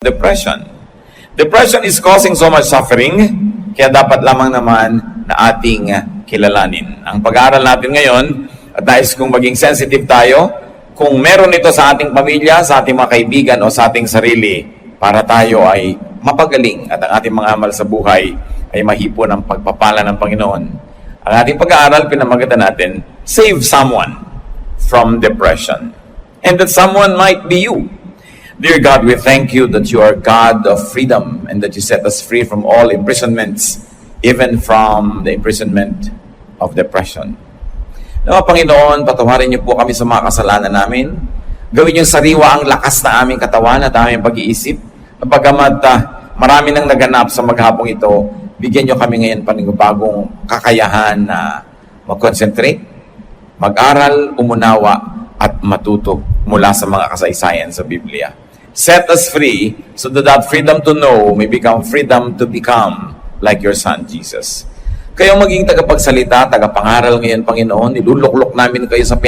Depression. Depression is causing so much suffering, kaya dapat lamang naman na ating kilalanin. Ang pag-aaral natin ngayon, at nais kong maging sensitive tayo, kung meron ito sa ating pamilya, sa ating mga kaibigan o sa ating sarili, para tayo ay mapagaling at ang ating mga amal sa buhay ay mahipo ng pagpapala ng Panginoon. Ang ating pag-aaral, pinamagatan natin, save someone from depression. And that someone might be you. Dear God, we thank you that you are God of freedom and that you set us free from all imprisonments, even from the imprisonment of depression. Nawa Panginoon, patawarin niyo po kami sa mga kasalanan namin. Gawin niyo sariwa ang lakas na aming katawan at aming pag-iisip. Bagamat marami nang naganap sa maghapong ito, bigyan niyo kami ngayon panibagong kakayahan na mag-concentrate, mag-aral, umunawa, at matuto mula sa mga kasaysayan sa Biblia. Set us free so that that freedom to know may become freedom to become like your Son, Jesus. Kayo maging tagapagsalita, tagapangaral ngayon, Panginoon, niluluklok namin kayo sa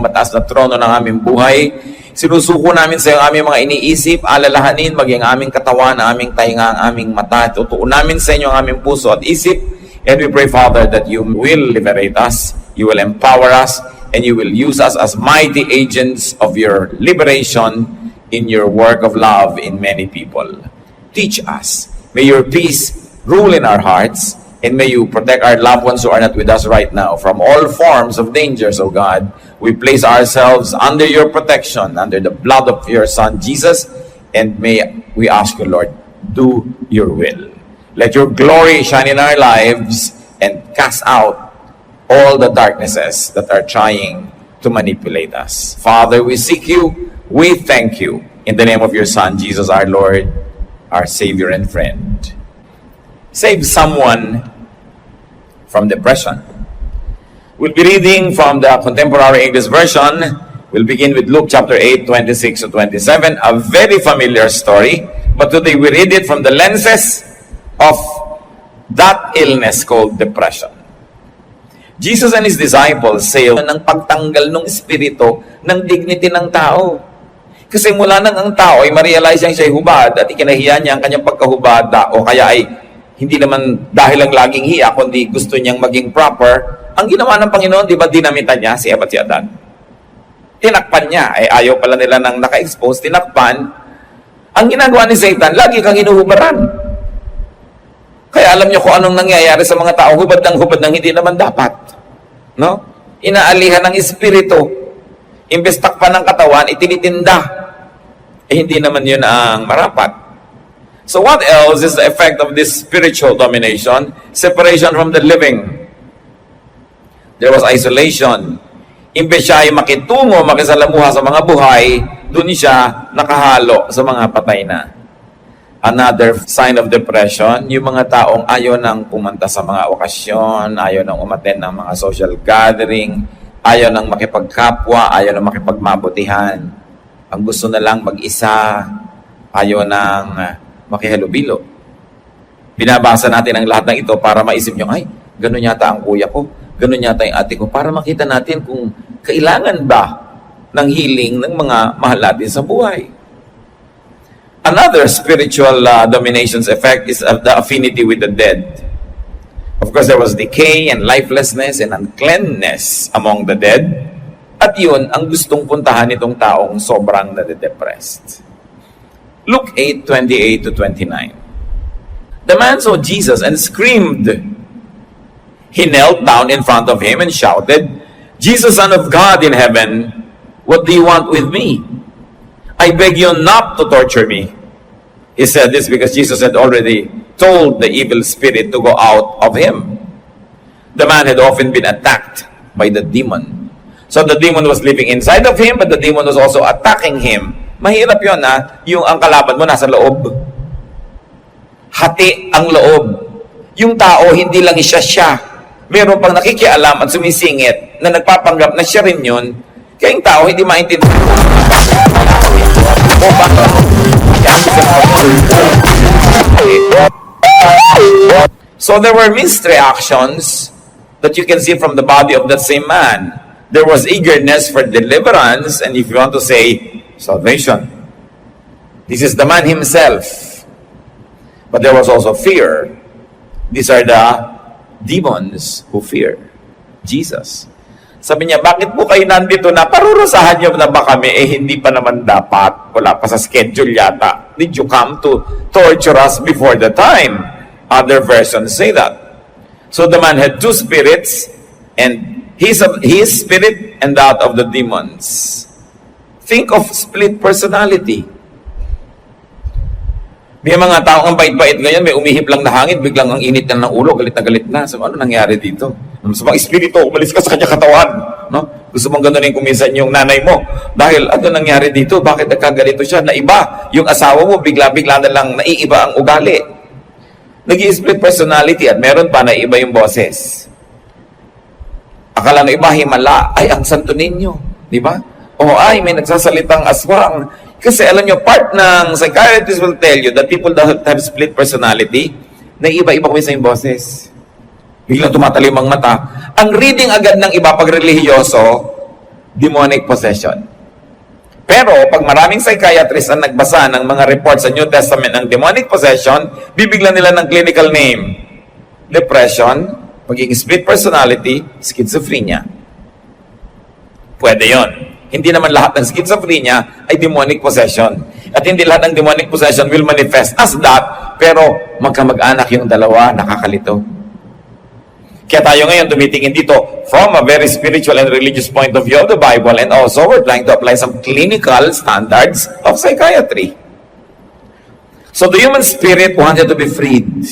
mataas na trono ng aming buhay. Sinusuko namin sa iyo ang aming mga iniisip, alalahanin, maging aming katawan, aming tainga, ang aming mata. Tutuon namin sa inyo ang aming puso at isip. And we pray, Father, that you will liberate us, you will empower us, and you will use us as mighty agents of your liberation in your work of love in many people. Teach us. May your peace rule in our hearts, and may you protect our loved ones who are not with us right now from all forms of dangers, O God. We place ourselves under your protection, under the blood of your Son, Jesus, and may we ask you, Lord, do your will. Let your glory shine in our lives and cast out all the darknesses that are trying to manipulate us. Father, we seek you. We thank you. In the name of your Son, Jesus, our Lord, our Savior and friend. Save someone from depression. We'll be reading from the Contemporary English Version. We'll begin with Luke chapter 8, 26 to 27, a very familiar story. But today we read it from the lenses of that illness called depression. Jesus and His disciples say ng pagtanggal ng espiritu ng dignity ng tao. Kasi mula nang ang tao ay ma-realize siya'y hubad at ikinahiya niya ang kanyang pagkahubad o kaya ay hindi naman dahil lang laging hiya, kundi gusto niyang maging proper. Ang ginawa ng Panginoon, di ba dinamitan niya si Eva at si Adan? Tinakpan niya. Ayaw pala nila nang naka-expose, tinakpan. Ang ginagawa ni Satan, lagi kang hinuhubaran. Kaya alam niyo kung anong nangyayari sa mga tao, hubad ng hindi naman dapat. No? Inaalihan ng espiritu. Imbes takpan ng katawan, itinitinda. Hindi naman yun ang marapat. So what else is the effect of this spiritual domination? Separation from the living. There was isolation. Imbes siya ay makitungo, makisalamuha sa mga buhay, dun siya nakahalo sa mga patay na. Another sign of depression, yung mga taong ayaw nang pumunta sa mga okasyon, ayaw nang umattend ng mga social gathering, ayaw nang makipagkapwa, ayaw nang makipagmabutihan. Ang gusto na lang mag-isa, ayaw nang makihalubilo. Binabasa natin ang lahat ng ito para maisip nyo, ay, ganun yata ang kuya ko, ganun yata yung ate ko, para makita natin kung kailangan ba ng healing ng mga mahal natin sa buhay. Another spiritual domination's effect is the affinity with the dead. Of course, there was decay and lifelessness and uncleanness among the dead. At yun ang gustong puntahan nitong taong sobrang nade-depressed. Luke 8:28 to 29. The man saw Jesus and screamed. He knelt down in front of him and shouted, "Jesus, Son of God in heaven, what do you want with me? I beg you not to torture me." He said this because Jesus had already told the evil spirit to go out of him. The man had often been attacked by the demon. So the demon was living inside of him, but the demon was also attacking him. Mahirap yun yung ang kalaban mo nasa loob. Hati ang loob. Yung tao, hindi lang siya. Meron pang nakikialam at sumisingit na nagpapanggap na siya rin yun. Kaya yung tao, hindi maintindihan. So there were mixed reactions that you can see from the body of that same man. There was eagerness for deliverance, and if you want to say, salvation. This is the man himself. But there was also fear. These are the demons who fear Jesus. Sabi niya, bakit po kayo nandito na parurusahan niyo na ba kami? Hindi pa naman dapat. Wala pa sa schedule yata. Did you come to torture us before the time? Other versions say that. So the man had two spirits, and his spirit and that of the demons. Think of split personality. May mga tao ang bait-bait ngayon, may umihip lang na hangin, biglang ang init na ng ulo, galit na. So, ano nangyari dito? Sa mga espiritu, umalis ka sa kanya katawan. No? Gusto mong ganunin kuminsan yung nanay mo. Dahil, ano nangyari dito? Bakit nagkagalito siya? Naiba. Yung asawa mo, bigla-bigla na lang naiiba ang ugali. Nag-i-split personality at meron pa naiiba yung boses. Akala ng iba, himala, ay, ang santo ninyo. Di ba? O ay, may nagsasalitang aswang. Kasi alam nyo, part ng psychiatrists will tell you that people that have split personality, na iba-iba kami sa yung boses. Biglang tumatalim ang mata. Ang reading agad ng iba pag religyoso, demonic possession. Pero pag maraming psychiatrists ang nagbasa ng mga reports sa New Testament ng demonic possession, bibiglan nila ng clinical name. Depression, pagiging split personality, schizophrenia. Pwede yon. Hindi naman lahat ng schizophrenia ay demonic possession. At hindi lahat ng demonic possession will manifest as that, pero magkamag-anak yung dalawa, nakakalito. Kaya tayo ngayon tumitingin dito from a very spiritual and religious point of view of the Bible, and also we're trying to apply some clinical standards of psychiatry. So the human spirit wanted to be freed.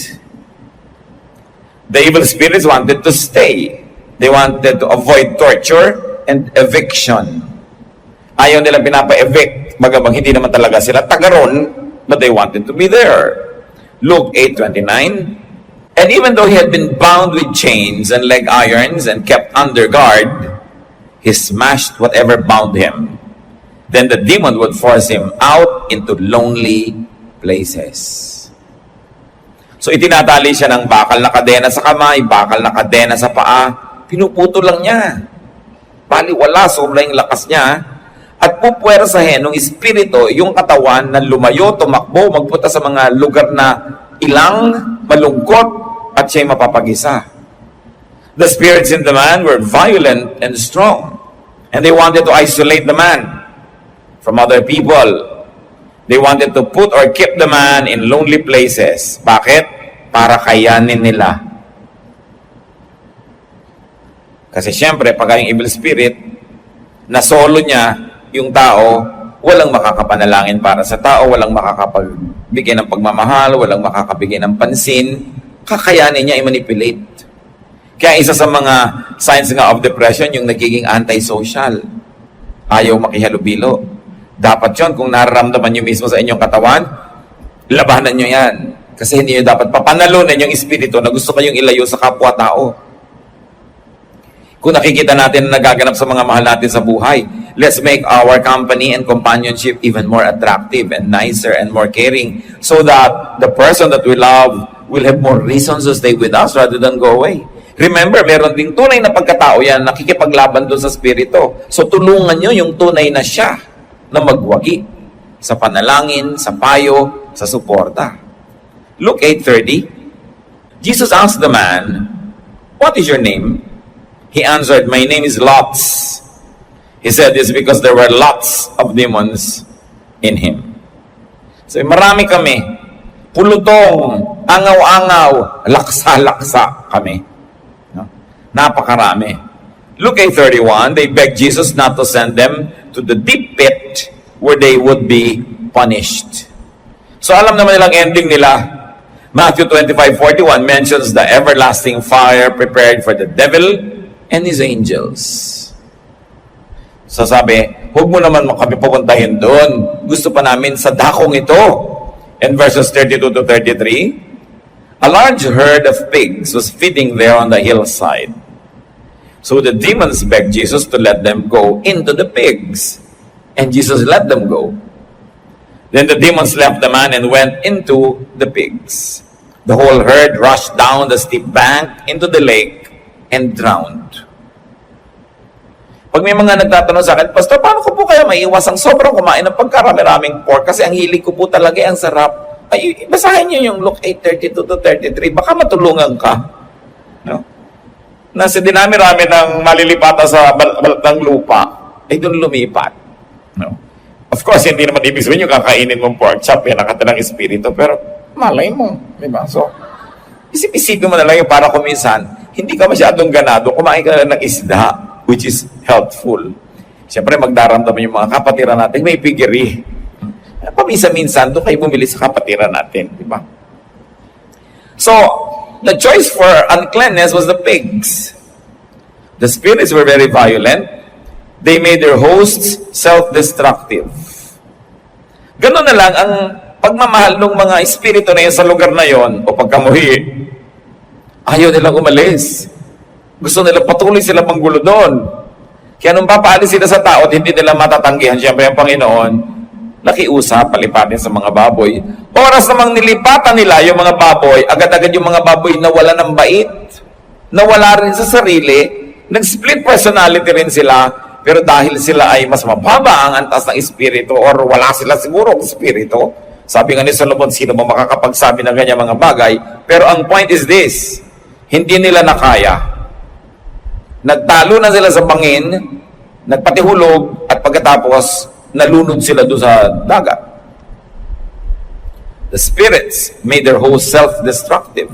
The evil spirits wanted to stay. They wanted to avoid torture and eviction. Ayaw nila pinapa-evict, magabang hindi naman talaga sila tagaron, but they wanted to be there. Luke 8:29. And even though he had been bound with chains and leg irons and kept under guard, he smashed whatever bound him. Then the demon would force him out into lonely places. So itinatali siya ng bakal na kadena sa kamay, bakal na kadena sa paa, pinuputo lang niya. Baliwala, sobrang lakas niya. At pupwersahin ng espiritu yung katawan na lumayo, tumakbo, magpunta sa mga lugar na ilang, malungkot, at siya'y mapapag-isa. The spirits in the man were violent and strong, and they wanted to isolate the man from other people. They wanted to put or keep the man in lonely places. Bakit? Para kayanin nila. Kasi syempre, pag yung evil spirit, na solo niya, yung tao, walang makakapanalangin para sa tao, walang makakapagbigay ng pagmamahal, walang makakabigay ng pansin, kakayanin niya i-manipulate. Kaya isa sa mga signs nga of depression, yung nagiging antisocial. Ayaw makihalubilo. Dapat yun, kung nararamdaman nyo mismo sa inyong katawan, labanan nyo yan. Kasi hindi nyo dapat papanalunan yung espiritu na gusto kayong ilayo sa kapwa-tao. Kung nakikita natin na nagaganap sa mga mahal natin sa buhay, let's make our company and companionship even more attractive and nicer and more caring so that the person that we love will have more reasons to stay with us rather than go away. Remember, meron ding tunay na pagkatao yan, nakikipaglaban doon sa spirito. So tulungan nyo yung tunay na siya na magwagi sa panalangin, sa payo, sa suporta. Luke 8:30, Jesus asked the man, "What is your name?" He answered, "My name is Lots." He said this because there were lots of demons in him. So marami kami, pulutong, angaw-angaw, laksa-laksa kami. No? Napakarami. Luke 8:31, they begged Jesus not to send them to the deep pit where they would be punished. So alam naman nilang ending nila. Matthew 25:41 mentions the everlasting fire prepared for the devil and his angels. So sabi, huwag mo naman kami pupuntahin doon. Gusto pa namin sa dakong ito. In verses 32 to 33, a large herd of pigs was feeding there on the hillside. So the demons begged Jesus to let them go into the pigs. And Jesus let them go. Then the demons left the man and went into the pigs. The whole herd rushed down the steep bank into the lake and drowned. Pag may mga nagtatanong sa akin, Pastor, paano ko po kaya maiwas ang sobrang kumain ng pagkarami-raming pork? Kasi ang hilig ko po talaga ang sarap. Ay, basahin niyo yung Luke 8:32 to 33. Baka matulungan ka. No? Nasa dinami-rami ng malilipata sa balat ng lupa, ay doon lumipat. No? Of course, hindi naman ibig sabihin yung kakainin mong pork chop, yan nakatilang espiritu, pero malay mo. Diba? So, isip-isipin mo na lang yung para kuminsan, hindi ka masyadong ganado, kumain ka na ng isda, which is healthful. Siyempre, magdaramdaman yung mga kapatiran natin, may piggery. Paminsan-minsan, doon kayo bumili sa kapatiran natin. Diba? So, the choice for uncleanness was the pigs. The spirits were very violent. They made their hosts self-destructive. Ganun na lang ang pagmamahal ng mga espiritu na yun sa lugar na yon o pagkamuhi. Ayaw nilang umalis. Gusto nila patuloy sila manggulo doon. Kaya nung papaalis sila sa tao at hindi nila matatanggihan, siyempre ang Panginoon, nakiusap, palipatin sa mga baboy. Oras namang nilipatan nila yung mga baboy, agad-agad yung mga baboy nawala ng bait, nawala rin sa sarili, nag-split personality rin sila, pero dahil sila ay mas mababa ang antas ng espiritu or wala sila siguro ng espiritu, sabi nga ni Solomon, sino ba makakapagsabi ng ganyan mga bagay? Pero ang point is this, hindi nila nakaya. Nagtalo na sila sa bangin, nagpatihulog, at pagkatapos, nalunod sila doon sa dagat. The spirits made their host self-destructive.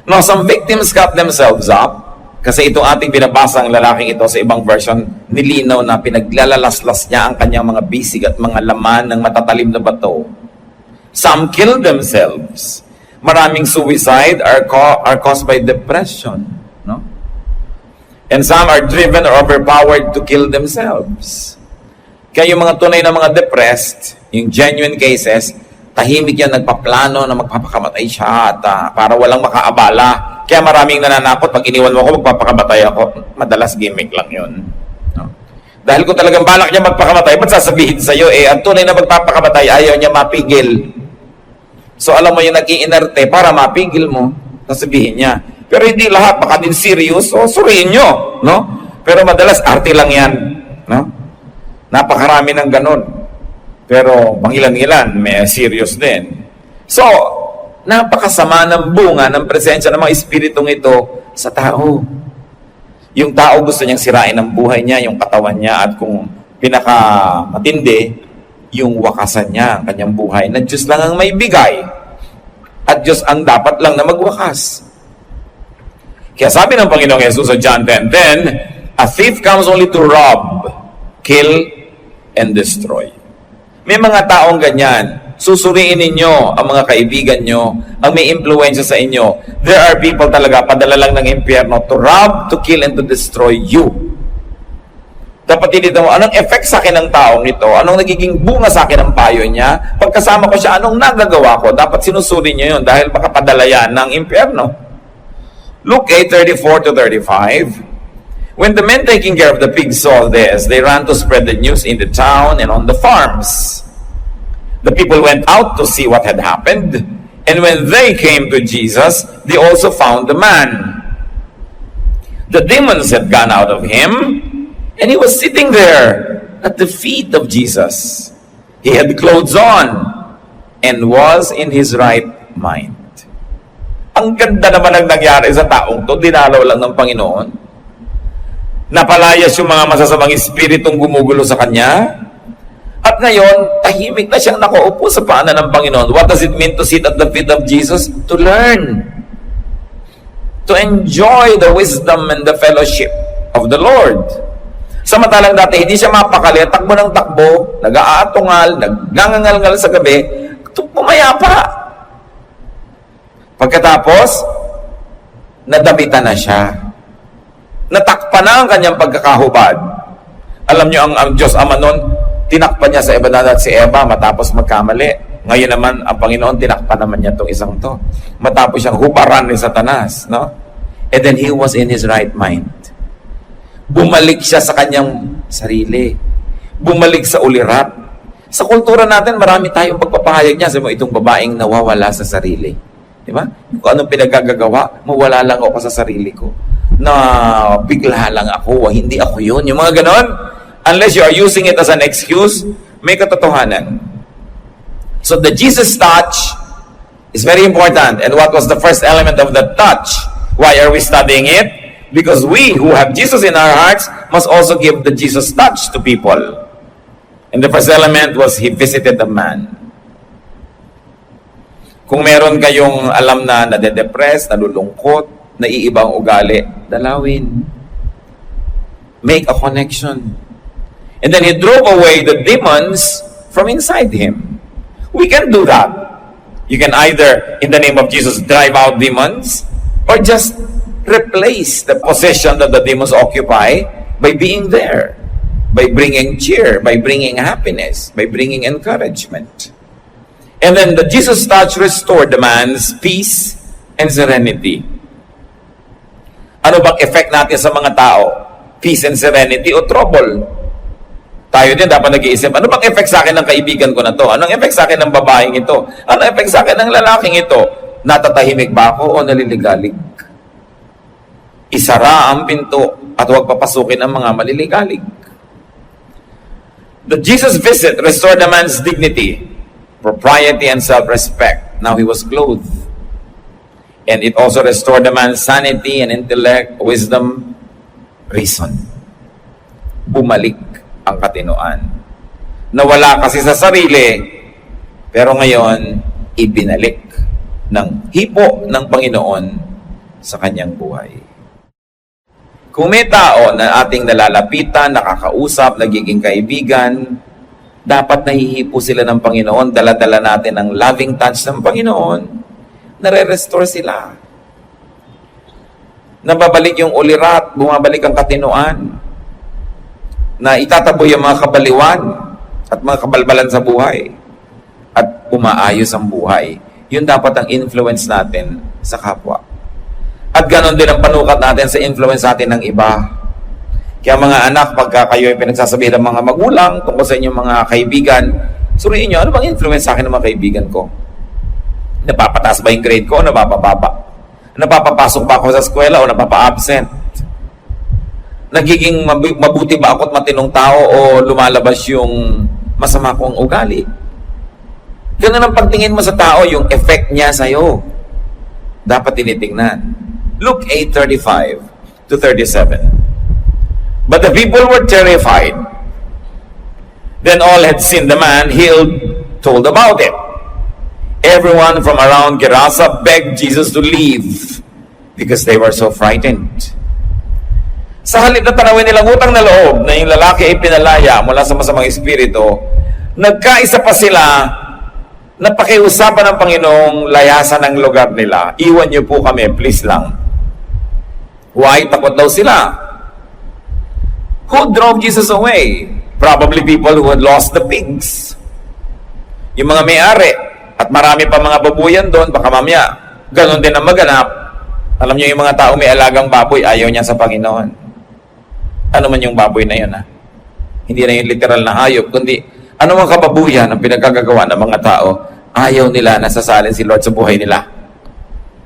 Now, some victims cut themselves up, kasi itong ating binabasa ang lalaking ito sa ibang version, nilinaw na pinaglalalaslas niya ang kanyang mga bisig at mga laman ng matatalim na bato. Some killed themselves. Maraming suicide are caused by depression. No? And some are driven or overpowered to kill themselves. Kaya yung mga tunay na mga depressed, yung genuine cases, tahimik yan nagpaplano na magpapakamatay siya at para walang makaabala. Kaya maraming nananakot, pag iniwan mo ako, magpapakamatay ako. Madalas gimmick lang yun. No? Dahil kung talagang balak niya magpakamatay, ba't sasabihin sa'yo, ang tunay na magpapakamatay, ayaw niya mapigil. So alam mo yung nag-iinerte para mapigil mo, sasabihin niya. Pero hindi lahat, baka din serious, so suriin nyo, no? Pero madalas, arte lang yan, no? Napakarami ng ganun. Pero, mangilan-ilan, may serious din. So, napakasama ng bunga ng presensya ng mga espiritong ito sa tao. Yung tao gusto niyang sirain ang buhay niya, yung katawan niya, at kung pinakamatindi, yung wakasan niya, ang kanyang buhay, na Diyos lang ang may bigay. At Diyos ang dapat lang na magwakas. Kaya sabi ng Panginoong Jesus sa John 10:10, a thief comes only to rob, kill, and destroy. May mga taong ganyan. Susuriin ninyo ang mga kaibigan nyo, ang may impluensya sa inyo. There are people talaga, padala lang ng impyerno to rob, to kill, and to destroy you. Dapat tinito mo, anong effect sa akin ng taong ito? Anong nagiging bunga sa akin ng payo niya? Pagkasama ko siya, anong nagagawa ko? Dapat sinusuri niyo yun dahil baka padala yan ng impyerno. Luke 8:34 to 35. When the men taking care of the pigs saw this, they ran to spread the news in the town and on the farms. The people went out to see what had happened, and when they came to Jesus, they also found the man. The demons had gone out of him, and he was sitting there at the feet of Jesus. He had clothes on and was in his right mind. Ang ganda naman ang nangyari sa taong to, dinalaw lang ng Panginoon. Napalayas yung mga masasamang espiritong gumugulo sa kanya. At ngayon, tahimik na siyang nakaupo sa paanan ng Panginoon. What does it mean to sit at the feet of Jesus? To learn. To enjoy the wisdom and the fellowship of the Lord. Samantalang dati, hindi siya mapakali, takbo ng takbo, nag-aatungal, nagngangangal sa gabi, pumayapa. Pagkatapos, nadamitan na siya. Natakpan na ang kanyang pagkakahubad. Alam niyo, ang Diyos Ama noon, tinakpan niya sa Eva at si Eva matapos magkamali. Ngayon naman, ang Panginoon, tinakpan naman niya itong isang to. Matapos siyang hubaran ni Satanas. No? And then he was in his right mind. Bumalik siya sa kanyang sarili. Bumalik sa ulirat. Sa kultura natin, marami tayong pagpapahayag niya. Sabi mo, itong babaeng nawawala sa sarili. Di ba? Kung anong pinagagagawa, mawala lang ako sa sarili ko. Na bigla lang ako, hindi ako yun. Yung mga ganon, unless you are using it as an excuse, may katotohanan. So the Jesus touch is very important. And what was the first element of the touch? Why are we studying it? Because we who have Jesus in our hearts must also give the Jesus touch to people. And the first element was he visited the man. Kung meron kayong alam na nade-depress, nalulungkot, naiibang ugali, dalawin. Make a connection. And then he drove away the demons from inside him. We can do that. You can either, in the name of Jesus, drive out demons, or just replace the possession that the demons occupy by being there, by bringing cheer, by bringing happiness, by bringing encouragement. And then the Jesus touch restored the man's peace and serenity. Ano bang effect natin sa mga tao? Peace and serenity o trouble? Tayo din dapat nag-iisip, ano bang effect sa akin ng kaibigan ko na to? Anong effect sa akin ng babaeng ito? Anong effect sa akin ng lalaking ito? Natatahimik ba ako o naliligalig? Isara ang pinto at huwag papasukin ang mga maliligalig. The Jesus visit restored the man's dignity, propriety, and self-respect. Now he was clothed. And it also restored the man's sanity and intellect, wisdom, reason. Bumalik ang katinoan. Nawala kasi sa sarili, pero ngayon, ibinalik ng hipo ng Panginoon sa kanyang buhay. Kung may tao na ating nalalapitan, nakakausap, nagiging kaibigan, dapat nahihipo sila ng Panginoon, dala-dala natin ang loving touch ng Panginoon, nare-restore sila. Nababalik yung ulirat, bumabalik ang katinoan, na itataboy ang mga kabaliwan at mga kabalbalan sa buhay at umaayos ang buhay. Yun dapat ang influence natin sa kapwa. At ganon din ang panukat natin sa influence natin ng iba. Kaya mga anak, pagka kayo ay pinagsasabihin ng mga magulang tungkol sa inyong mga kaibigan, suriin nyo, ano bang influence sa akin ng mga kaibigan ko? Napapataas ba yung grade ko o napapababa? Napapapasok ba ako sa eskwela o napapa-absent? Nagiging mabuti ba ako at matinong tao o lumalabas yung masama kong ugali? Ganun ang pagtingin mo sa tao, yung effect niya sa'yo. Dapat tinitingnan. Luke 8:35 to 37. But the people were terrified. Then all had seen the man healed, told about it. Everyone from around Gerasa begged Jesus to leave because they were so frightened. Sa halip na tanawin nilang utang na loob na yung lalaki ay pinalaya mula sa masamang espiritu, nagkaisa pa sila na pakiusapan ng Panginoong layasan ng lugar nila. Iwan niyo po kami, please lang. Why? Takot daw sila. Who drove Jesus away? Probably people who had lost the pigs. Yung mga may-ari. At marami pa mga babuyan doon, baka mamaya, ganon din ang maganap. Alam niyo yung mga tao may alagang baboy, ayaw niya sa Panginoon. Ano man yung baboy na yun, ha? Hindi na yung literal na hayop, kundi ano mga kababuyan ang pinagkagagawa ng mga tao, ayaw nila nasasalin si Lord sa buhay nila.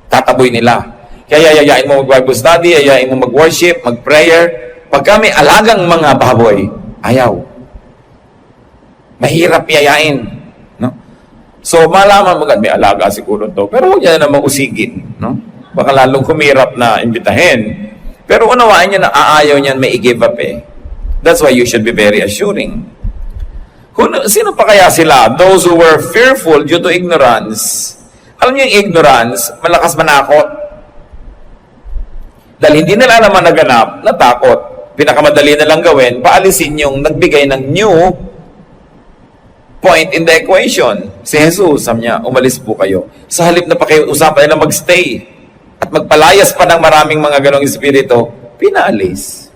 Tataboy nila. Kaya yayain mo mag-Bible study, yayain mo mag-worship, mag-prayer. Pagka may alagang mga baboy, ayaw. Mahirap yayain. No? So, malaman mo, may alaga siguro to. Pero huwag niya namang usigin. No? Baka lalong humirap na imbitahin. Pero unawaan niya na aayaw niyan may i-give up eh. That's why you should be very assuring. Sino pa kaya sila? Those who were fearful due to ignorance. Alam niyo yung ignorance, malakas manakot. Dahil hindi nila naman naganap, natakot. Pinakamadali na lang gawin, paalisin yung nagbigay ng new point in the equation. Si Jesus, sabi niya, umalis po kayo. Sa halip na pakiusapan nila magstay at magpalayas pa ng maraming mga ganong espiritu, pinaalis.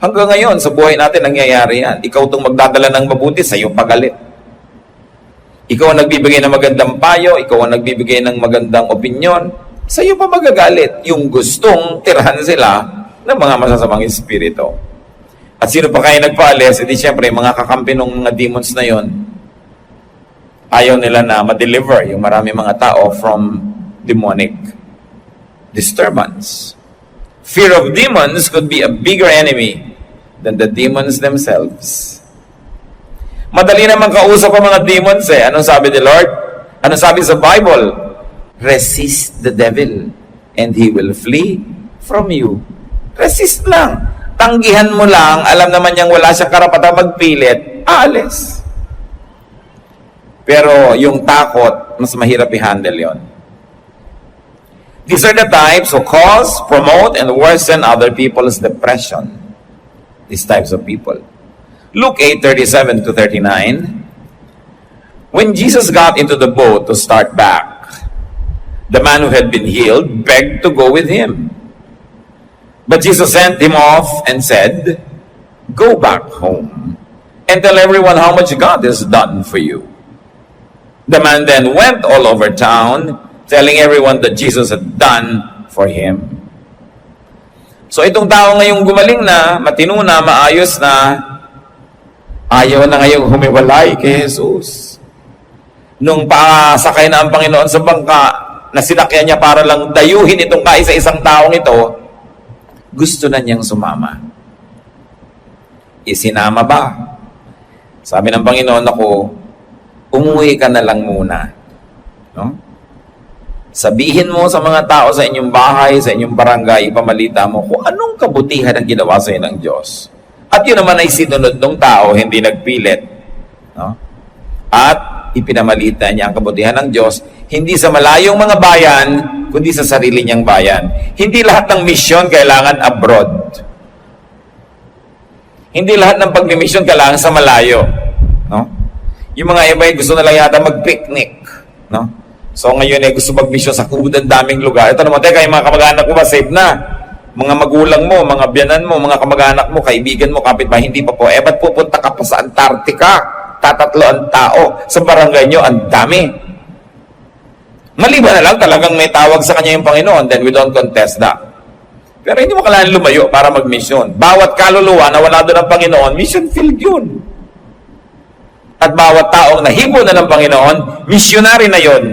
Hanggang ngayon, sa buhay natin, nangyayari yan. Ikaw itong magdadala ng mabuti, sa'yo pagalit. Ikaw ang nagbibigay ng magandang payo, ikaw ang nagbibigay ng magandang opinyon, sa'yo pa magagalit yung gustong tirahan sila ng mga masasamang espiritu. At sino pa kaya nagpaalis? Edi siyempre, mga kakampi ng mga demons na yon, ayaw nila na ma-deliver yung marami mga tao from demonic disturbance. Fear of demons could be a bigger enemy than the demons themselves. Madali naman kausap ang mga demons eh. Anong sabi ni Lord? Anong sabi sa Bible? Resist the devil and he will flee from you. Resist lang. Tanggihan mo lang, alam naman niyang wala siyang karapatang magpilit, aalis. Pero yung takot, mas mahirap i-handle yon. These are the types who cause, promote, and worsen other people's depression. These types of people. Luke 8:37 to 39. When Jesus got into the boat to start back, the man who had been healed begged to go with him. But Jesus sent him off and said, "Go back home and tell everyone how much God has done for you." The man then went all over town, telling everyone that Jesus had done for him. So itong tao ngayong gumaling na, matino na, maayos na, ayaw na ngayong humiwalay kay Jesus. Nung pasakay na ang Panginoon sa bangka, na sinakyan niya para lang dayuhin itong kaisa-isang taong ito, gusto na niyang sumama. Isinama ba? Sabi ng Panginoon, ako, umuwi ka na lang muna. No? Sabihin mo sa mga tao sa inyong bahay, sa inyong barangay, ipamalita mo kung anong kabutihan ang ginawa sa ng Diyos. At yun naman ay sinunod ng tao, hindi nagpilit. No? At ipinamalita niya ang kabutihan ng Diyos, hindi sa malayong mga bayan, kundi sa sarili niyang bayan. Hindi lahat ng misyon kailangan abroad. Hindi lahat ng pag-mission kailangan sa malayo. No? Yung mga iba gusto na lang yata mag-picnic. No? So ngayon gusto mag-mission sa kubudang daming lugar. Ito naman, teka, yung mga kamag-anak mo ba safe na? Mga magulang mo, mga biyanan mo, mga kamag-anak mo, kaibigan mo, kapitbahay, hindi pa po. Ba't pupunta ka pa sa Antarctica? Tatatlo ang tao. Sa barangay nyo, ang dami. Maliban na lang, talagang may tawag sa kanya yung Panginoon, then we don't contest that. Pero hindi mo kailangan lumayo para mag-mission. Bawat kaluluwa na wala doon ng Panginoon, mission field yun. At bawat taong nahibo na ng Panginoon, missionary na yun.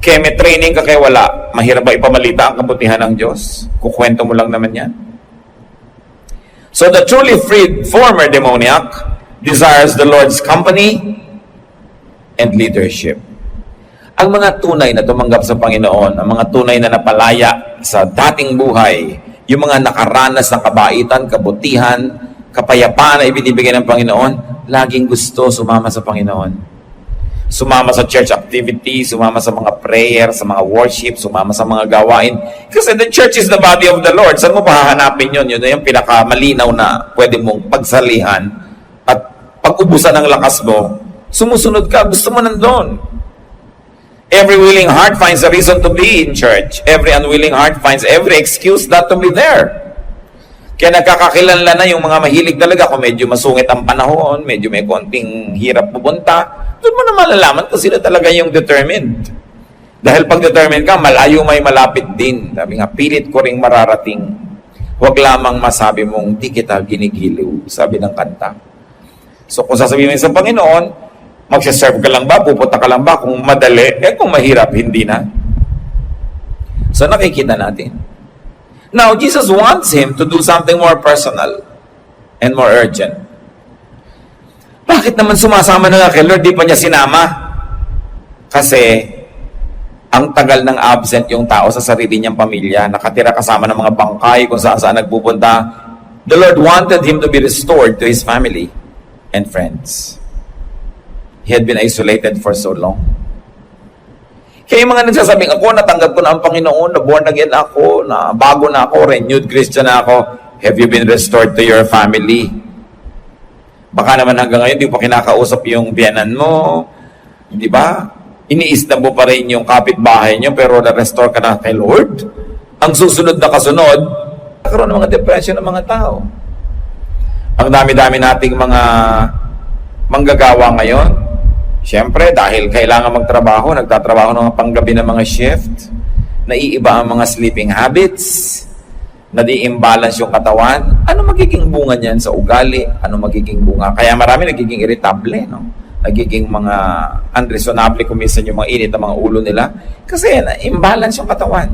Kaya may training ka kaya wala. Mahirap ba ipamalita ang kabutihan ng Diyos? Kukwento mo lang naman yan. So the truly freed former demoniac desires the Lord's company and leadership. Ang mga tunay na tumanggap sa Panginoon, ang mga tunay na napalaya sa dating buhay, yung mga nakaranas ng kabaitan, kabutihan, kapayapaan na ibinibigay ng Panginoon, laging gusto sumama sa Panginoon. Sumama sa church activity, sumama sa mga prayer, sa mga worship, sumama sa mga gawain. Kasi the church is the body of the Lord. Saan mo pahahanapin yun? Yun na yung pinakamalinaw na pwede mong pagsalihan at pag-ubusan ng lakas mo. Sumusunod ka, gusto mo nandun. Every willing heart finds a reason to be in church. Every unwilling heart finds every excuse not to be there. Kaya nagkakakilanlan na yung mga mahilig talaga kung medyo masungit ang panahon, medyo may konting hirap pupunta, doon mo na malalaman kung sila talaga yung determined. Dahil pag determined ka, malayo may malapit din. Sabi nga, pilit ko ring mararating. Huwag lamang masabi mong di kita ginigiliw, sabi ng kanta. So kung sasabihin mo sa Panginoon, magsiserve ka lang ba, pupunta ka lang ba, kung madali, kung mahirap, hindi na. So nakikita natin. Now, Jesus wants him to do something more personal and more urgent. Bakit naman sumasama na nga kay Lord, di pa niya sinama? Kasi Ang tagal ng absent yung tao sa sarili niyang pamilya, nakatira kasama ng mga bangkay kung saan nagpupunta. The Lord wanted him to be restored to his family and friends. He had been isolated for so long. Kaya yung mga nagsasabing, ako, natanggap ko na ang Panginoon, na born again ako, na bago na ako, renewed Christian na ako. Have you been restored to your family? Baka naman hanggang ngayon, di pa kinakausap yung biyanan mo, di ba? Iniisda mo pa rin yung kapitbahay nyo, pero na-restore ka na kay Lord. Ang susunod na kasunod, nagkaroon ng mga depression ng mga tao. Ang dami-dami nating mga manggagawa ngayon. Siyempre, dahil kailangan magtrabaho, nagtatrabaho ng panggabi ng mga shift, naiiba ang mga sleeping habits, nadi-imbalance yung katawan. Ano magiging bunga niyan sa ugali? Ano magiging bunga? Kaya marami nagiging irritable, no? Nagiging mga unreasonable kung minsan yung mga init ng mga ulo nila. Kasi imbalance yung katawan.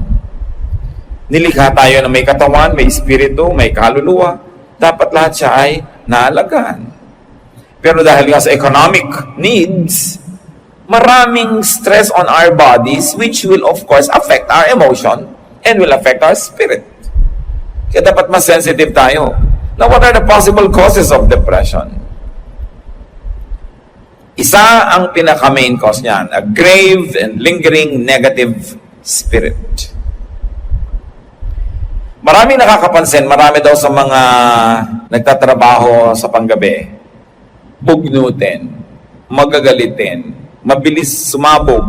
Nilikha tayo na may katawan, may espiritu, may kaluluwa. Dapat lahat siya ay naalagaan. Pero dahil nga sa economic needs, maraming stress on our bodies which will of course affect our emotion and will affect our spirit. Kaya dapat mas sensitive tayo. Now, what are the possible causes of depression? Isa ang pinaka-main cause niyan, a grave and lingering negative spirit. Maraming nakakapansin, marami daw sa mga nagtatrabaho sa panggabi, bugnutin, magagalitin, mabilis sumabog.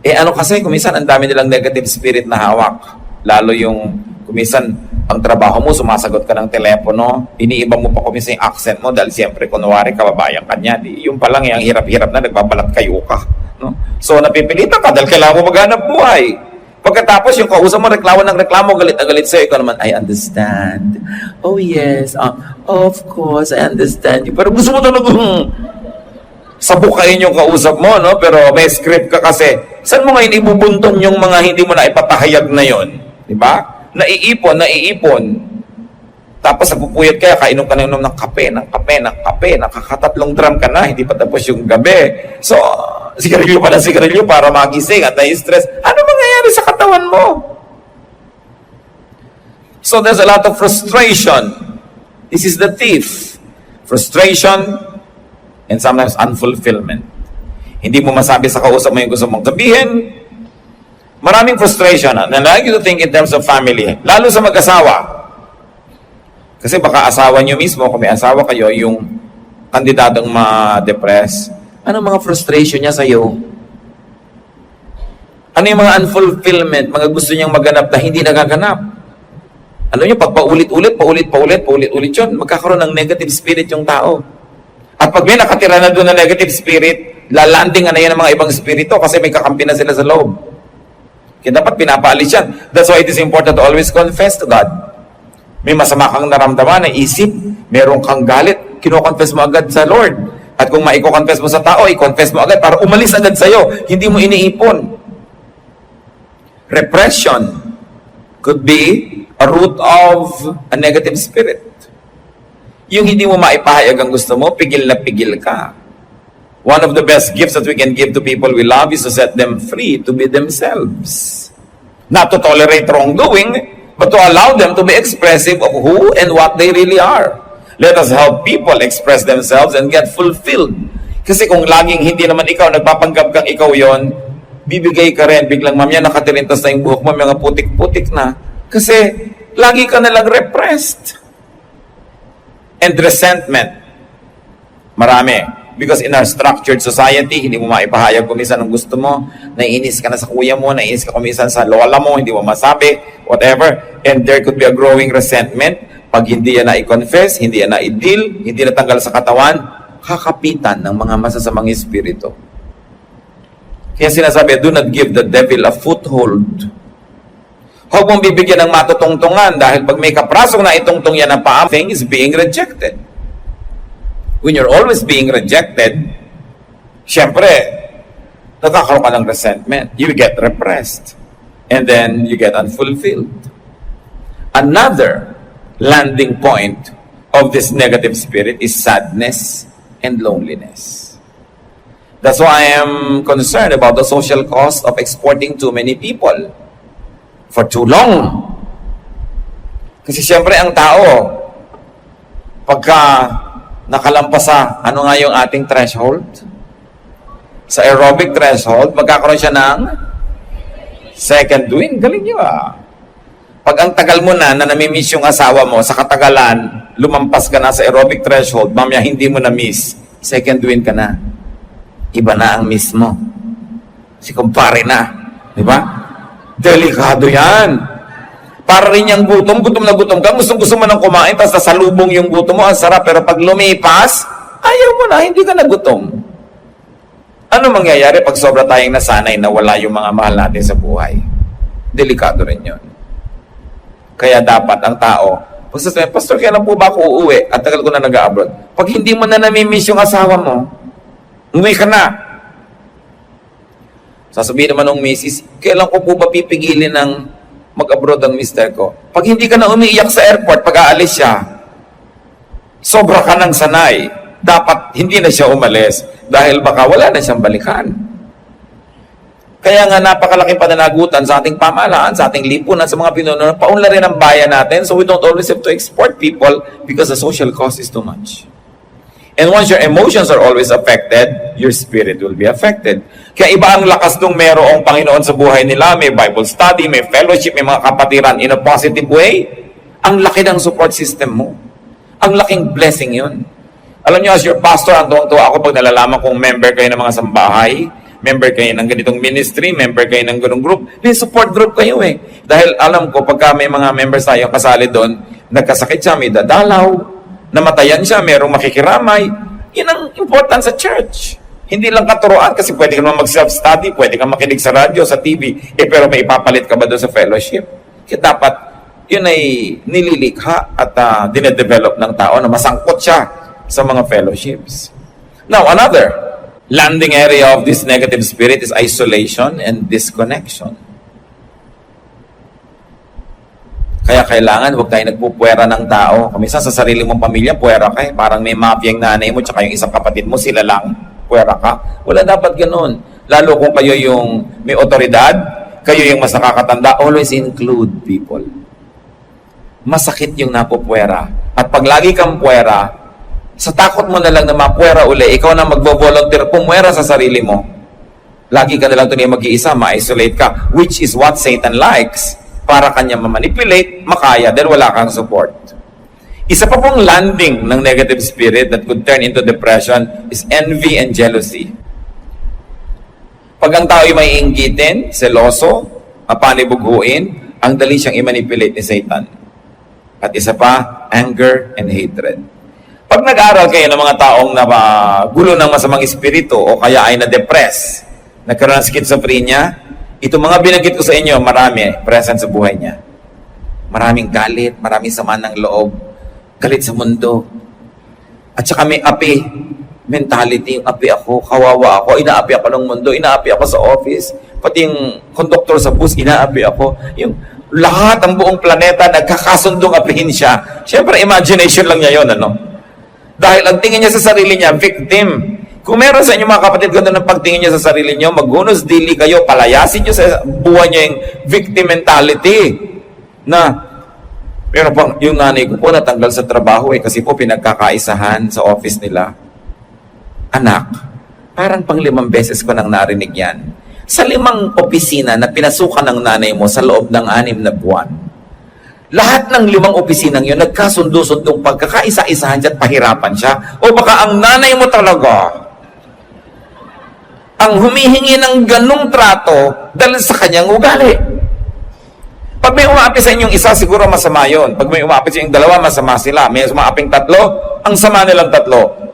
Ano kasi, kuminsan ang dami nilang negative spirit na hawak. Lalo yung, kuminsan, ang trabaho mo, sumasagot ka ng telepono, iniiba mo pa kuminsan yung accent mo dahil siyempre, kunwari, kababayan ka niya. Yung palang yung hirap-hirap na nagbabalat kayo ka. No? So, napipilitan ka dahil kailangan mo maghanap buhay. Pagkatapos, yung kausap mo, reklamo ng reklamo, galit na galit sa'yo, ikaw naman, I understand. Oh yes, of course, I understand you. Pero gusto mo talagang sabukain yung kausap mo, no? Pero may script ka kasi. Saan mo ngayon ibubuntong yung mga hindi mo na ipapahayag na yon? Diba? Naiipon. Tapos nagpupuyat kaya, kainom ka na ng kape, nakakatatlong drum ka na, hindi pa tapos yung gabi. So, sigarilyo pa ng sigarilyo para magising at na-stress. Ano mangyayari sa katawan mo? So, there's a lot of frustration. This is the thief. Frustration and sometimes unfulfillment. Hindi mo masabi sa kausap mo yung gusto mong sabihin. Maraming frustration. And I like you to think in terms of family. Lalo sa mag-asawa. Kasi baka asawa nyo mismo, kung may asawa kayo, yung kandidatong ma-depress, ano mga frustration niya sa'yo? Ano yung mga unfulfillment, mga gusto niyang maganap na hindi nagaganap? Alam niyo, pag paulit-ulit yun, magkakaroon ng negative spirit yung tao. At pag may nakatira na doon na negative spirit, lalanding na yan ng mga ibang spirito kasi may kakampi na sila sa loob. Kaya dapat pinapaalis yan. That's why it is important to always confess to God. May masama kang naramdaman, isip, meron kang galit, kino-confess mo agad sa Lord. At kung maiko-confess mo sa tao, i-confess mo agad para umalis agad sa'yo. Hindi mo iniipon. Repression could be a root of a negative spirit. Yung hindi mo maipahayag ang gusto mo, pigil na pigil ka. One of the best gifts that we can give to people we love is to set them free to be themselves. Not to tolerate wrongdoing, but to allow them to be expressive of who and what they really are. Let us help people express themselves and get fulfilled. Kasi kung laging hindi naman ikaw, nagpapanggap kang ikaw yon, bibigay ka rin, biglang mamaya nakatirintas na yung buhok mo, mga putik-putik na. Kasi lagi ka nalang repressed. And resentment. Marami. Because in our structured society, hindi mo maipahayag kung minsan ang gusto mo, naiinis ka na sa kuya mo, naiinis ka kung minsan sa lola mo, hindi mo masabi, whatever. And there could be a growing resentment. Pag hindi yan na i-confess, hindi yan na i-deal, hindi natanggal sa katawan, kakapitan ng mga masasamang espiritu. Kaya sinasabi, do not give the devil a foothold. Huwag mong bibigyan ng matutungtungan dahil pag may kaprasong na itungtong yan ang paa, thing is being rejected. When you're always being rejected, syempre, nagkakaroon ka ng resentment. You get repressed. And then, you get unfulfilled. Another landing point of this negative spirit is sadness and loneliness. That's why I am concerned about the social cost of exporting too many people for too long. Kasi siyempre ang tao, pagka nakalampas sa ano nga yung ating threshold, sa aerobic threshold, magkakaroon siya ng second wind. Galing nyo ah. Pag ang tagal mo na namimiss yung asawa mo, sa katagalan, lumampas ka na sa aerobic threshold, mamaya hindi mo na-miss, second wind ka na. Iba na ang miss mo. Si kumpare na. Di ba? Delikado yan. Para rin yung gutom na gutom ka, gusto mo nang kumain, tapos nasalubong yung gutom mo, ang sarap, pero pag lumipas, ayaw mo na, hindi ka nagutom. Ano mangyayari pag sobra tayong nasanay na wala yung mga mahal natin sa buhay? Delikado rin yun. Kaya dapat ang tao, Pastor, kailan po ba ako uuwi? At tagal ko na nag-abroad. Pag hindi mo na namimiss yung asawa mo, umuwi ka na. Sasabihin naman ng misis, kailan ko po ba pipigilin ng mag-abroad ang mister ko? Pag hindi ka na umiiyak sa airport, pag aalis siya, sobra ka ng sanay. Dapat hindi na siya umalis dahil baka wala na siyang balikan. Kaya nga napakalaking pananagutan sa ating pamahalaan, sa ating lipunan, sa mga pinuno, paunlarin ang bayan natin so we don't always have to export people because the social cost is too much. And once your emotions are always affected, your spirit will be affected. Kaya iba ang lakas nung merong Panginoon sa buhay nila, may Bible study, may fellowship, may mga kapatiran in a positive way. Ang laki ng support system mo. Ang laking blessing yun. Alam niyo, as your pastor, ang tuwang-tuwa ako pag nalalaman kong member kayo ng mga sambahay, member kayo ng ganitong ministry, member kayo ng ganong group, may support group kayo eh. Dahil alam ko, pagka may mga members tayo kasali doon, nagkasakit siya, may dadalaw, namatayan siya, merong makikiramay. Yan ang important sa church. Hindi lang katuroan kasi pwede ka naman mag-self-study, pwede ka makinig sa radyo, sa TV, pero may ipapalit ka ba doon sa fellowship? Kaya dapat yun ay nililikha at dinedevelop ng tao na masangkot siya sa mga fellowships. Now, another landing area of this negative spirit is isolation and disconnection. Kaya kailangan, huwag tayo nagpupwera ng tao. Minsan sa sarili mong pamilya, puwera ka eh. Parang may mafia yung nanay mo, tsaka yung isang kapatid mo, sila lang, puwera ka. Wala dapat ganun. Lalo kung kayo yung may otoridad, kayo yung mas nakakatanda, always include people. Masakit yung napupwera. At pag lagi kang puwera, sa takot mo na lang na mapuwera uli, ikaw na magbo-volunteer, pumwera sa sarili mo. Lagi ka na lang tuloy mag-iisa, ma-isolate ka, which is what Satan likes. Para kanya ma-manipulate, makaya, dahil wala kang support. Isa pa pong landing ng negative spirit that could turn into depression is envy and jealousy. Pag ang tao ay may inggitin, seloso, mapanibughuin, ang dali siyang i-manipulate ni Satan. At isa pa, anger and hatred. Pag nag-aaral kayo ng mga taong gulo ng masamang espiritu o kaya ay na-depress, nagkaroon ng schizophrenia, itong mga binanggit ko sa inyo, marami present sa buhay niya. Maraming galit, maraming sama ng loob, galit sa mundo. At saka may api mentality, yung api ako, kawawa ako, inaapi ako ng mundo, inaapi ako sa office, pati yung conductor sa bus, inaapi ako. Yung lahat ng buong planeta, nagkakasundong apihin siya. Siyempre, imagination lang niya yun, ano? Dahil ang tingin niya sa sarili niya, victim. Kung meron sa inyo mga kapatid, ganda ng pagtingin niya sa sarili niyo, maghunos dili kayo, palayasin niyo sa buhay niyo yung victim mentality. Pero pang, yung nanay ko po natanggal sa trabaho kasi po pinagkakaisahan sa office nila. Anak, parang pang 5 beses ko nang narinig yan. Sa 5 opisina na pinasukan ng nanay mo sa loob ng 6 na buwan, lahat ng 5 opisinang yun, nagkasundo-sundong pagkakaisa-isahan siya at pahirapan siya. O baka ang nanay mo talaga ang humihingi ng ganung trato dahil sa kanyang ugali. Pag may umaapi sa inyong isa, siguro masama yun. Pag may umaapi sa inyong 2, masama sila. May umaaping 3, ang sama nilang 3.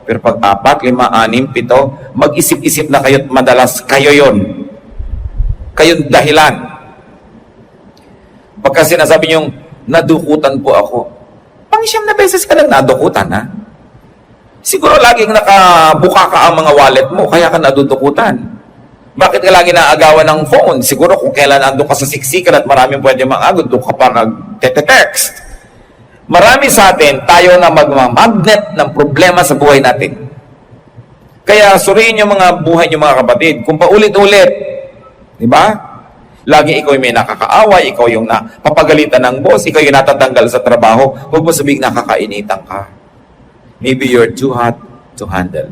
Pero pag 4, 5, 6, 7, mag-isip-isip na kayo't madalas kayo yun. Kayong dahilan. Pagka sinasabi niyong, nadukutan po ako. Pang-9 na beses ka lang nadukutan, ha? Siguro laging nakabuka ka ang mga wallet mo, kaya ka nadudukutan. Bakit ka lagi naagawan ng phone? Siguro kung kailan ando ka sa siksikan at maraming pwede mag-agod, doon ka pa nag-text. Marami sa atin, tayo na magmamagnet ng problema sa buhay natin. Kaya suriin yung mga buhay niyo mga kapatid. Kung paulit-ulit, di ba? Lagi ikaw yung may nakakaaway, ikaw yung napapagalitan ng boss, ikaw yung natatanggal sa trabaho, huwag mo sabihin nakakainitan ka. Maybe you're too hot to handle.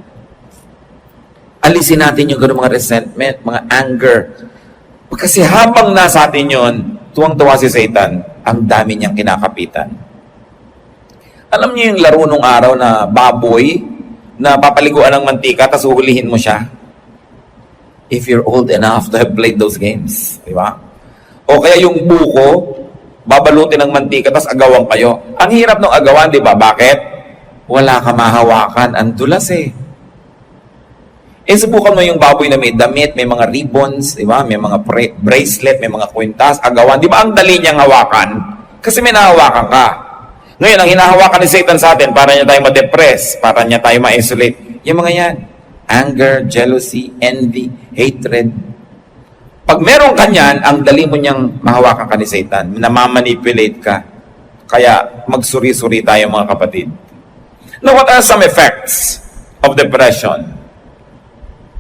Alisin natin yung gano'ng mga resentment, mga anger. Kasi habang nasa atin yun, tuwang-tuwa si Satan, ang dami niyang kinakapitan. Alam niyo yung laro nung araw na baboy, na papaliguan ng mantika, tapos uhulihin mo siya? If you're old enough to have played those games. Di ba? O kaya yung buko, babalutin ng mantika, tapos agawan kayo. Ang hirap ng agawan, di ba? Bakit? Wala ka mahawakan. Ang dulas eh. Subukan mo yung baboy na may damit, may mga ribbons, di ba? May mga bracelet, may mga kwintas, agawan. Di ba ang dali niyang hawakan? Kasi may nahawakan ka. Ngayon, ang hinahawakan ni Satan sa atin, para niya tayo ma-depress, para niya tayo ma-isolate. Yung mga yan. Anger, jealousy, envy, hatred. Pag meron ka niyan, ang dali mo niyang mahawakan ka ni Satan. Namamanipulate ka. Kaya magsuri-suri tayo mga kapatid. Now, what are some effects of depression?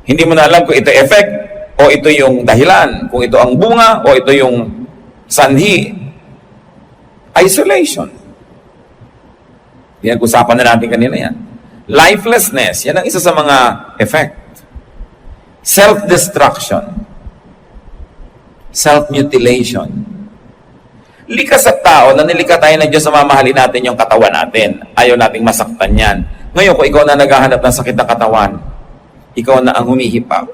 Hindi mo na alam kung ito effect o ito yung dahilan. Kung ito ang bunga o ito yung sanhi. Isolation. Pinag-usapan na natin kanina yan. Lifelessness, yan ang isa sa mga effect. Self-destruction. Self-mutilation. Likas at tao, na nilikha tayo ng Diyos na mamahalin natin yung katawan natin. Ayaw nating masaktan yan. Ngayon, kung ikaw na naghahanap ng sakit ng katawan, ikaw na ang humihipa.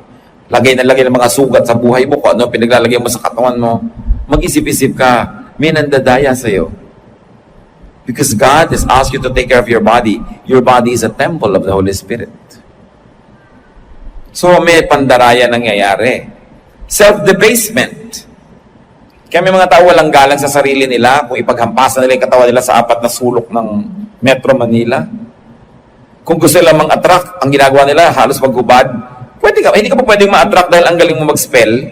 Lagay na lagay ng mga sugat sa buhay mo, kung ano pinaglalagay mo sa katawan mo, mag-isip-isip ka, may nandadaya sa'yo. Because God has asked you to take care of your body. Your body is a temple of the Holy Spirit. So, may pandaraya nangyayari. Self-debasement. Kaya may mga tao walang galang sa sarili nila kung ipaghampasan nila yung katawan nila sa 4 na sulok ng Metro Manila. Kung gusto nila mang-attract, ang ginagawa nila, halos maghubad. Hindi ka pa pwedeng ma-attract dahil ang galing mo mag-spell.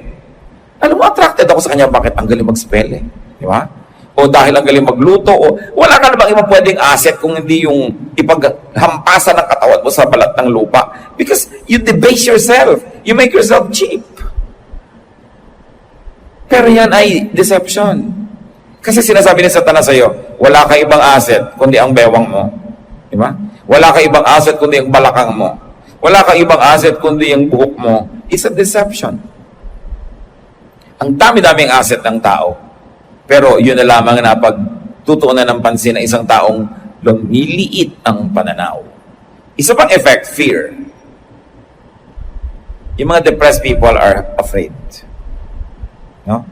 Alam mo, attracted ako sa kanya, bakit ang galing mag-spell eh? Di ba? O dahil ang galing magluto, o wala ka na bang ibang pwedeng asset kung hindi yung ipaghampasan ng katawan mo sa balat ng lupa. Because you debase yourself. You make yourself cheap. Pero yan ay deception. Kasi sinasabi ni Satanas sa'yo, wala ka ibang asset kundi ang bewang mo. Di ba? Wala ka ibang asset kundi ang balakang mo. Wala ka ibang asset kundi ang buhok mo. It's a deception. Ang dami-daming asset ng tao. Pero yun na lamang na pagtutuunan ng pansin ng isang taong lumiliit ang pananaw. Isa pang effect, fear. Yung mga depressed people are afraid. No?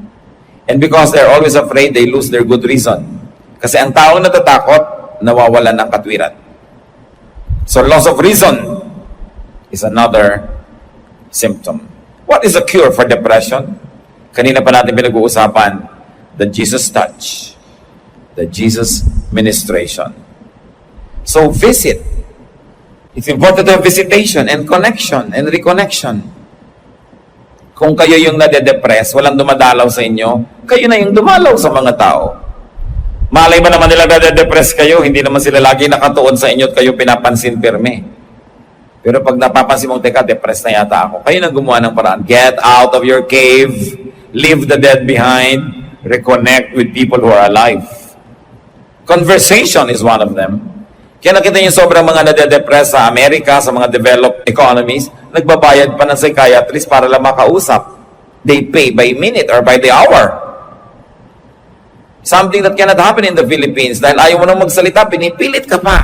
And because they're always afraid, they lose their good reason. Kasi ang taong natatakot, nawawalan ng katwiran. So loss of reason is another symptom. What is a cure for depression? Kanina pa natin pinag-uusapan, the Jesus touch, the Jesus ministration. So visit. It's important to have visitation and connection and reconnection. Kung kayo yung nade-depress, walang dumadalaw sa inyo, kayo na yung dumalaw sa mga tao. Malay ba naman nila nade-depress kayo, hindi naman sila lagi nakatuon sa inyo at kayo pinapansin pirme. Pero pag napapansin mong, teka, depressed na yata ako, kayo na gumawa ng paraan. Get out of your cave, leave the dead behind, reconnect with people who are alive. Conversation is one of them. Kaya nakita niyo sobrang mga nade-depress sa Amerika, sa mga developed economies, nagbabayad pa ng psychiatrist para lang makausap. They pay by minute or by the hour. Something that cannot happen in the Philippines dahil ayaw mo nang magsalita, pinipilit ka pa.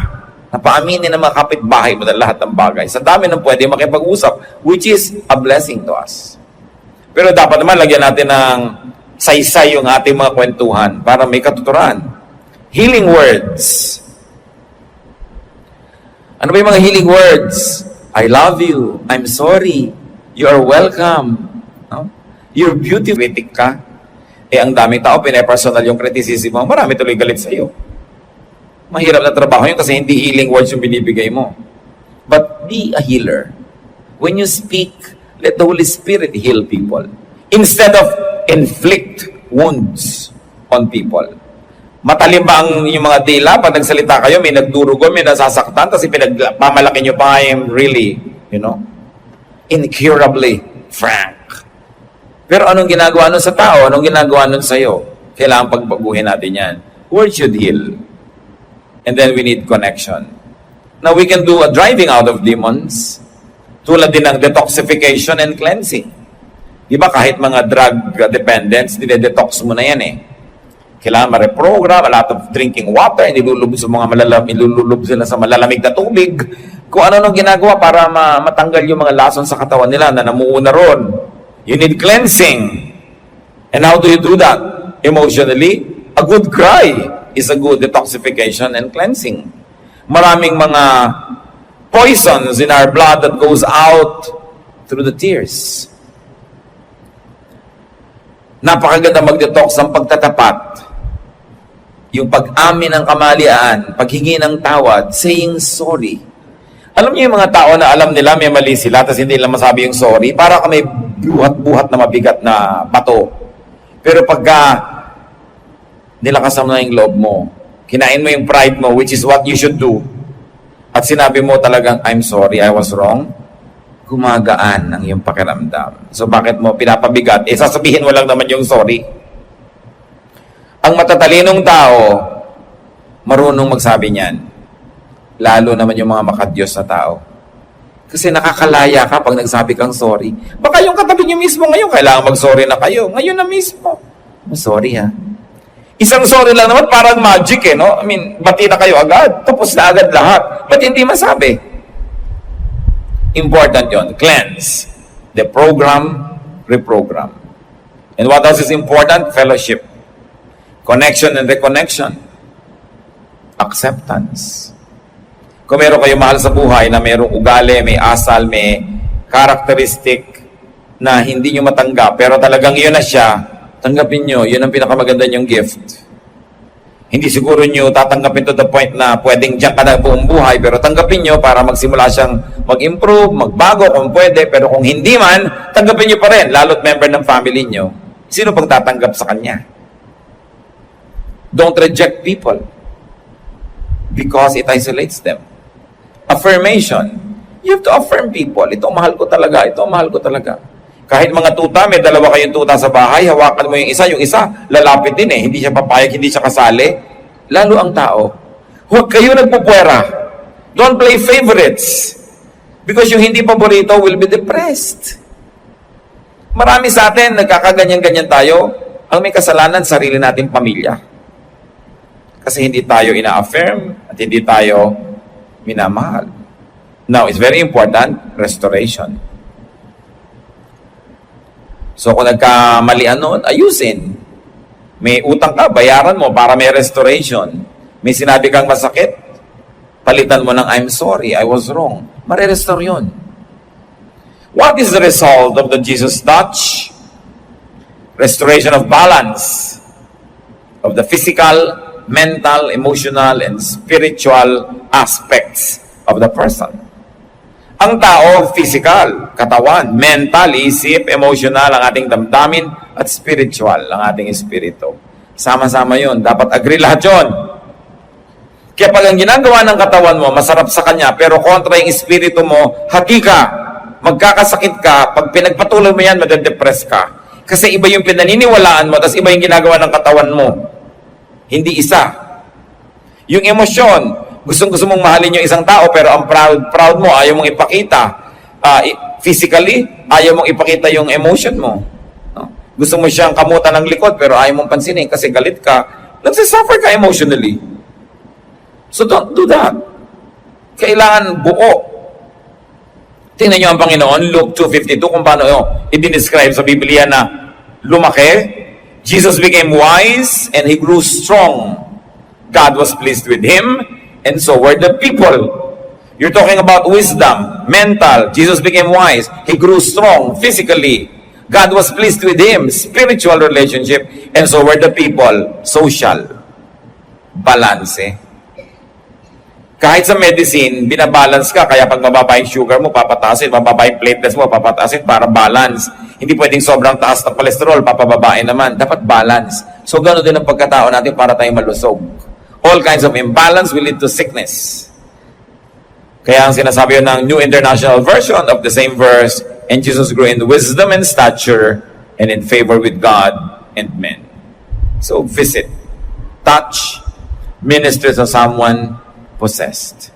Napaaminin ng mga kapitbahay mo na lahat ng bagay. Sa dami ng pwede makipag-usap, which is a blessing to us. Pero dapat naman lagyan natin ng saysay yung ating mga kwentuhan para may katuturan. Healing words. Ano ba yung mga healing words? I love you. I'm sorry. You are welcome. No? You're beautiful. Critic ka. Ang daming tao, pinapersonal yung criticism mo. Marami tuloy galit sa iyo. Mahirap na trabaho yun kasi hindi healing words yung binibigay mo. But be a healer. When you speak, let the Holy Spirit heal people. Instead of inflict wounds on people. Matalim ba ang yung mga dila? Pag nagsalita kayo, may nagdurugo, may nasasaktan, tapos pinagmamalaki nyo pa, I am really, incurably frank. Pero anong ginagawa nun sa tao? Anong ginagawa nun sa'yo? Kailangan pagbaguhin natin yan. Words should heal. And then we need connection. Now, we can do a driving out of demons. Tulad din ng detoxification and cleansing. Di ba kahit mga drug dependents, detox mo na yan eh. Kailangan ma-reprogram, a lot of drinking water, nilulubog sila sa malalamig na tubig. Kung ano nung ginagawa para matanggal yung mga lason sa katawan nila na namuuna ron. You need cleansing. And how do you do that? Emotionally, a good cry is a good detoxification and cleansing. Maraming mga poisons in our blood that goes out through the tears. Napakaganda mag-detox ng pagtatapat. Yung pag-amin ng kamalian, paghingi ng tawad, saying sorry. Alam niyo yung mga tao na alam nila may mali sila, tapos hindi nila masabi yung sorry, para ka may buhat-buhat na mabigat na bato. Pero pagka nilakasan mo na yung loob mo, kinain mo yung pride mo, which is what you should do, at sinabi mo talagang, I'm sorry, I was wrong, gumagaan ang iyong pakiramdam. So bakit mo pinapabigat? Sasabihin mo lang naman yung sorry. Ang matatalinong tao, marunong magsabi niyan. Lalo naman yung mga makadiyos na tao. Kasi nakakalaya ka pag nagsabi kang sorry. Baka yung katabi niyo mismo ngayon, kailangan mag-sorry na kayo. Ngayon na mismo. Sorry ha. Isang sorry lang naman, parang magic eh, no? I mean, bati na kayo agad. Tapos na agad lahat. Ba't hindi masabi? Important yon. Cleanse. Deprogram, reprogram. And what else is important? Fellowship. Connection and reconnection. Acceptance. Kung meron kayo mahal sa buhay na mayroong ugali, may asal, may characteristic na hindi nyo matanggap, pero talagang yun na siya, tanggapin nyo, yun ang pinakamaganda nyong gift. Hindi siguro nyo tatanggapin to the point na pwedeng dyan ka na buong buhay, pero tanggapin nyo para magsimula siyang mag-improve, magbago kung pwede, pero kung hindi man, tanggapin nyo pa rin, lalo't member ng family nyo. Sino pang tatanggap sa kanya? Don't reject people because it isolates them. Affirmation. You have to affirm people. Ito mahal ko talaga. Ito mahal ko talaga. Kahit mga tuta, may dalawa kayong tuta sa bahay, hawakan mo yung isa lalapit din eh. Hindi siya papayag, hindi siya kasali. Lalo ang tao. Huwag kayo nagpupwera. Don't play favorites. Because yung hindi paborito will be depressed. Marami sa atin, nagkakaganyan-ganyan tayo. Ang may kasalanan, sarili natin pamilya. Kasi hindi tayo ina-affirm at hindi tayo minamahal. Now, it's very important, restoration. So, kung nagkamalian noon, ayusin. May utang ka, bayaran mo para may restoration. May sinabi kang masakit, palitan mo ng I'm sorry, I was wrong. Mare-restore yun. What is the result of the Jesus touch? Restoration of balance of the physical, mental, emotional, and spiritual aspects of the person. Ang tao, physical, katawan, mental, isip, emotional, ang ating damdamin, at spiritual, ang ating espiritu. Sama-sama yun. Dapat agree lahat yun. Kaya pag ang ginagawa ng katawan mo, masarap sa kanya, pero kontra yung espiritu mo, hati ka, magkakasakit ka, pag pinagpatuloy mo yan, madedepress ka. Kasi iba yung pinaniniwalaan mo, tapos iba yung ginagawa ng katawan mo. Hindi isa. Yung emosyon, gustong-gusto mong mahalin yung isang tao, pero ang proud mo, ayaw mong ipakita. Physically, ayaw mong ipakita yung emotion mo. No? Gusto mo siyang kamutan ng likod, pero ayaw mong pansinin kasi galit ka. Nagsasuffer ka emotionally. So don't do that. Kailangan buo. Tingnan nyo ang Panginoon, Luke 2:52, kung paano i-describe sa Biblia na lumaki. Jesus became wise and he grew strong. God was pleased with him and so were the people. You're talking about wisdom, mental. Jesus became wise. He grew strong physically. God was pleased with him, spiritual relationship, and so were the people, social. Balance eh. Kahit sa medicine, binabalance ka, kaya pag mababa yung sugar mo, papatasin, mababa yung platelets mo, papatasin para balance. Hindi pwedeng sobrang taas ng cholesterol, papababain naman. Dapat balance. So, gano'n din ang pagkatao natin para tayong malusog. All kinds of imbalance will lead to sickness. Kaya ang sinasabi yun ng New International Version of the same verse, And Jesus grew in wisdom and stature and in favor with God and men. So visit, touch, minister to someone possessed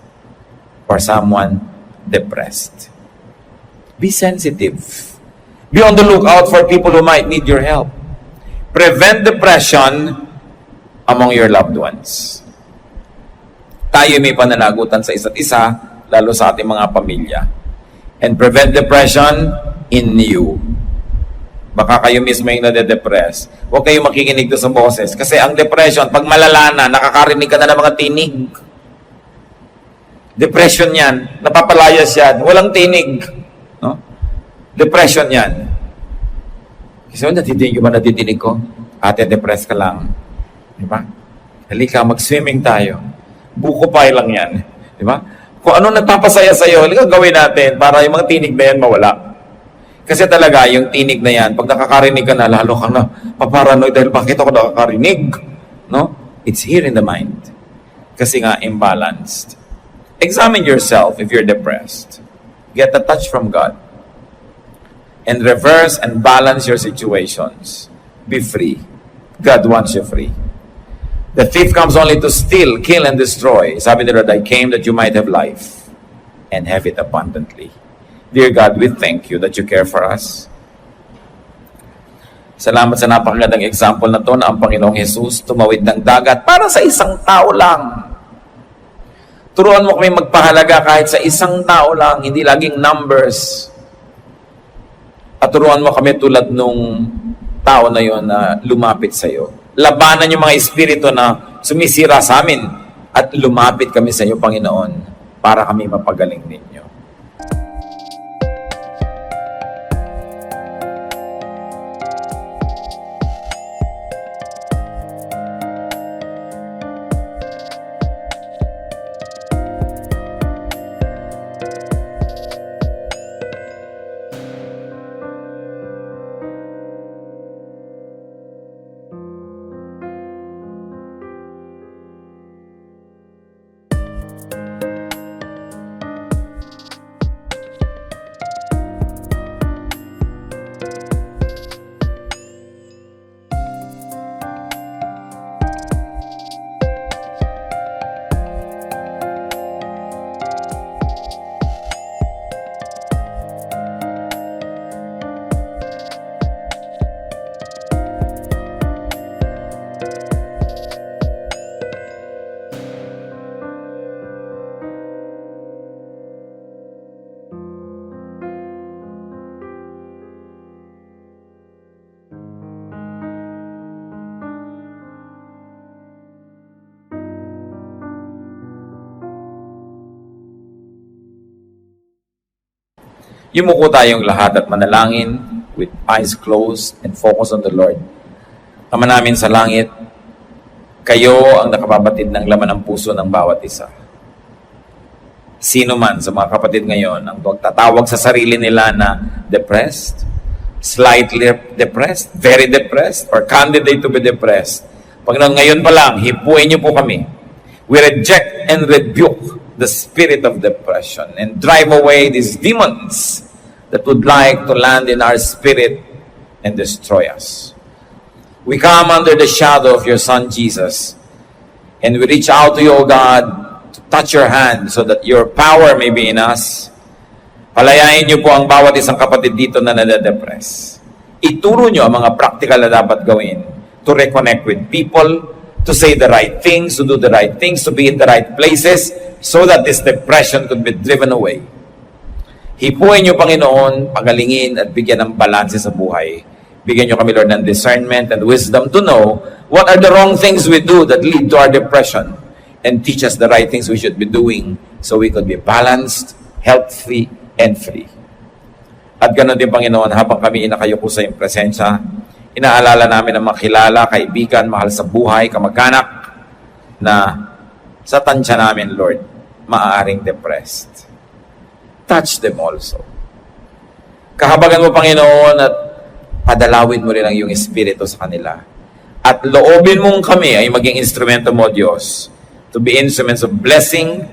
or someone depressed. Be sensitive. Be on the lookout for people who might need your help. Prevent depression among your loved ones. Tayo may pananagutan sa isa't isa, lalo sa ating mga pamilya. And prevent depression in you. Baka kayo mismo yung nade-depress. Huwag kayo makikinig doon sa boses. Kasi ang depression, pag malala na, nakakarinig ka na ng mga tinig. Depression yan. Napapalayas yan. Walang tinig. No? Depression yan. Kasi natitinig ko? Ate, depress ka lang. Diba? Halika, mag-swimming tayo. Buko pie lang yan. Diba? Kung ano nagpapasaya sa'yo, halika gawin natin para yung mga tinig na yan mawala. Kasi talaga, yung tinig na yan, pag nakakarinig ka na, lalo kang na paparanoid dahil bakit ako nakakarinig? No? It's here in the mind. Kasi nga, imbalanced. Examine yourself if you're depressed. Get a touch from God. And reverse and balance your situations. Be free. God wants you free. The thief comes only to steal, kill, and destroy. Sabi ni Lord, I came that you might have life and have it abundantly. Dear God, we thank you that you care for us. Salamat sa napakagandang example na to na ang Panginoong Jesus tumawid ng dagat para sa isang tao lang. Turuan mo kami magpahalaga kahit sa isang tao lang, hindi laging numbers. At turuan mo kami tulad nung tao na yon na lumapit sa iyo. Labanan yung mga espiritu na sumisira sa amin at lumapit kami sa iyo, Panginoon, para kami mapagaling ninyo. Yumuko tayong lahat at manalangin with eyes closed and focus on the Lord. Ama namin sa langit, kayo ang nakapabatid ng laman ng puso ng bawat isa. Sino man sa mga kapatid ngayon ang tatawag sa sarili nila na depressed, slightly depressed, very depressed, or candidate to be depressed, Panginoon, ngayon pa lang, hipuin niyo po kami. We reject and rebuke the spirit of depression and drive away these demons that would like to land in our spirit and destroy us. We come under the shadow of your Son, Jesus, and we reach out to you, O God, to touch your hand so that your power may be in us. Palayain niyo po ang bawat isang kapatid dito na nade-depress. Ituro niyo ang mga practical na dapat gawin to reconnect with people, to say the right things, to do the right things, to be in the right places, so that this depression could be driven away. Hipuin niyo, Panginoon, pagalingin at bigyan ng balanse sa buhay. Bigyan niyo kami, Lord, ng discernment and wisdom to know what are the wrong things we do that lead to our depression, and teach us the right things we should be doing so we could be balanced, healthy, and free. At ganoon din, Panginoon, habang kami inakayuko sa iyong presensya, inaalala namin ang mga kilala, kaibigan, mahal sa buhay, kamag-anak, na sa tansya namin, Lord, maaaring depressed. Touch them also. Kahabagan mo, Panginoon, at padalawin mo rin ang iyong espiritu sa kanila. At loobin mong kami ay maging instrumento mo, Diyos, to be instruments of blessing,